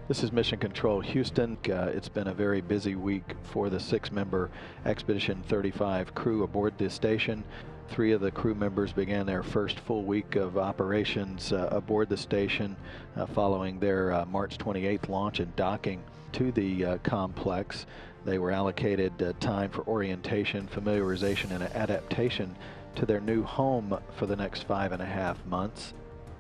This is Mission Control Houston. It's been a very busy week for the 6-member Expedition 35 crew aboard this station. 3 of the crew members began their first full week of operations aboard the station following their March 28th launch and docking to the complex. They were allocated time for orientation, familiarization, and adaptation to their new home for the next 5.5 months.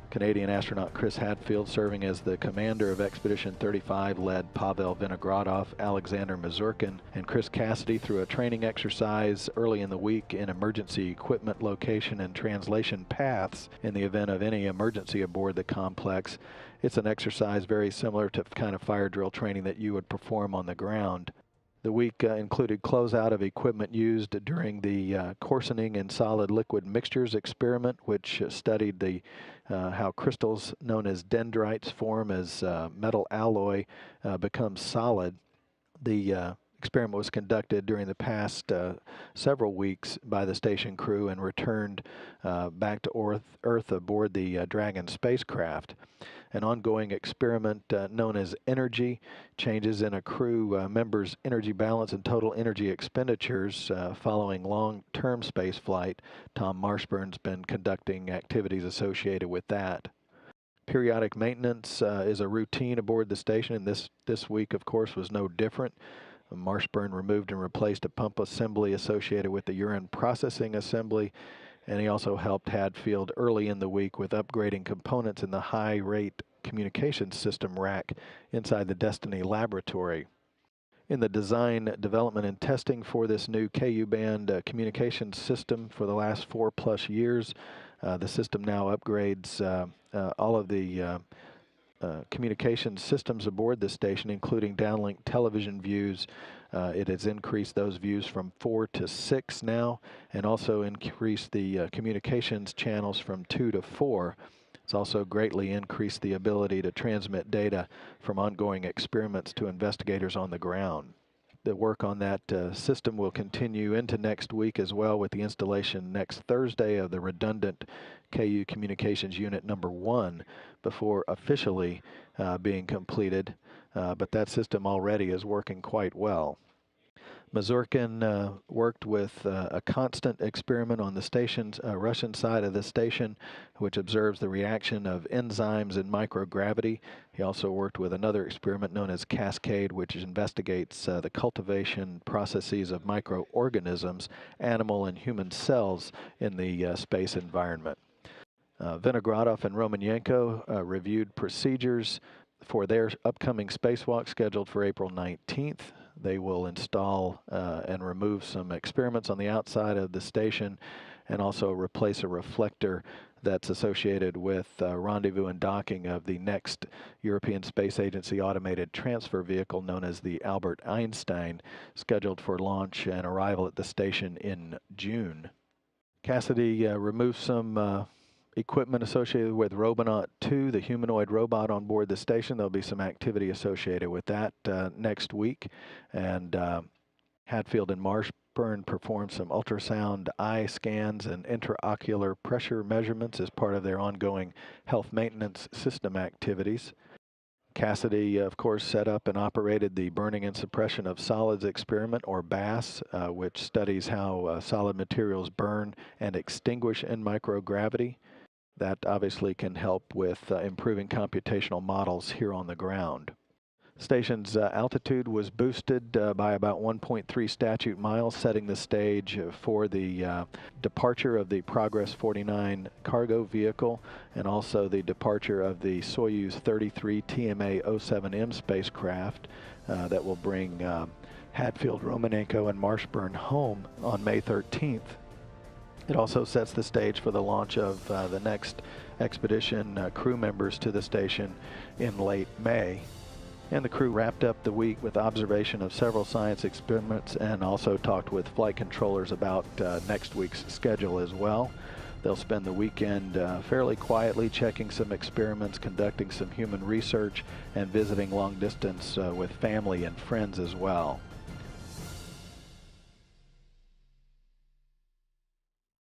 Canadian astronaut Chris Hadfield, serving as the commander of Expedition 35, led Pavel Vinogradov, Alexander Mazurkin, and Chris Cassidy through a training exercise early in the week in emergency equipment location and translation paths in the event of any emergency aboard the complex. It's an exercise very similar to kind of fire drill training that you would perform on the ground. The week included closeout of equipment used during the coarsening in solid liquid mixtures experiment, which studied how crystals known as dendrites form as metal alloy becomes solid. The experiment was conducted during the past several weeks by the station crew and returned back to Earth aboard the Dragon spacecraft. An ongoing experiment known as energy, changes in a crew member's energy balance and total energy expenditures following long-term space flight. Tom Marshburn's been conducting activities associated with that. Periodic maintenance is a routine aboard the station, and this week, of course, was no different. Marshburn removed and replaced a pump assembly associated with the urine processing assembly, and he also helped Hadfield early in the week with upgrading components in the high-rate communications system rack inside the Destiny laboratory. In the design, development, and testing for this new Ku-band communications system for the last 4+ years, the system now upgrades all of the communication systems aboard the station, including downlink television views. It has increased those views from 4 to 6 now, and also increased the communications channels from 2 to 4. It's also greatly increased the ability to transmit data from ongoing experiments to investigators on the ground. The work on that system will continue into next week as well, with the installation next Thursday of the redundant KU Communications Unit number 1 before officially being completed, but that system already is working quite well. Mazurkin worked with a constant experiment on the station's Russian side of the station, which observes the reaction of enzymes in microgravity. He also worked with another experiment known as Cascade, which investigates the cultivation processes of microorganisms, animal and human cells in the space environment. Vinogradov and Romanenko reviewed procedures for their upcoming spacewalk scheduled for April 19th. They will install and remove some experiments on the outside of the station, and also replace a reflector that's associated with rendezvous and docking of the next European Space Agency automated transfer vehicle known as the Albert Einstein, scheduled for launch and arrival at the station in June. Cassidy removed some equipment associated with Robonaut 2, the humanoid robot on board the station. There'll be some activity associated with that next week. And Hadfield and Marshburn performed some ultrasound eye scans and intraocular pressure measurements as part of their ongoing health maintenance system activities. Cassidy, of course, set up and operated the Burning and Suppression of Solids experiment, or BASS, which studies how solid materials burn and extinguish in microgravity. That obviously can help with improving computational models here on the ground. Station's altitude was boosted by about 1.3 statute miles, setting the stage for the departure of the Progress 49 cargo vehicle, and also the departure of the Soyuz 33 TMA-07M spacecraft that will bring Hadfield, Romanenko, and Marshburn home on May 13th. It also sets the stage for the launch of the next expedition crew members to the station in late May. And the crew wrapped up the week with observation of several science experiments, and also talked with flight controllers about next week's schedule as well. They'll spend the weekend fairly quietly checking some experiments, conducting some human research, and visiting long distance with family and friends as well.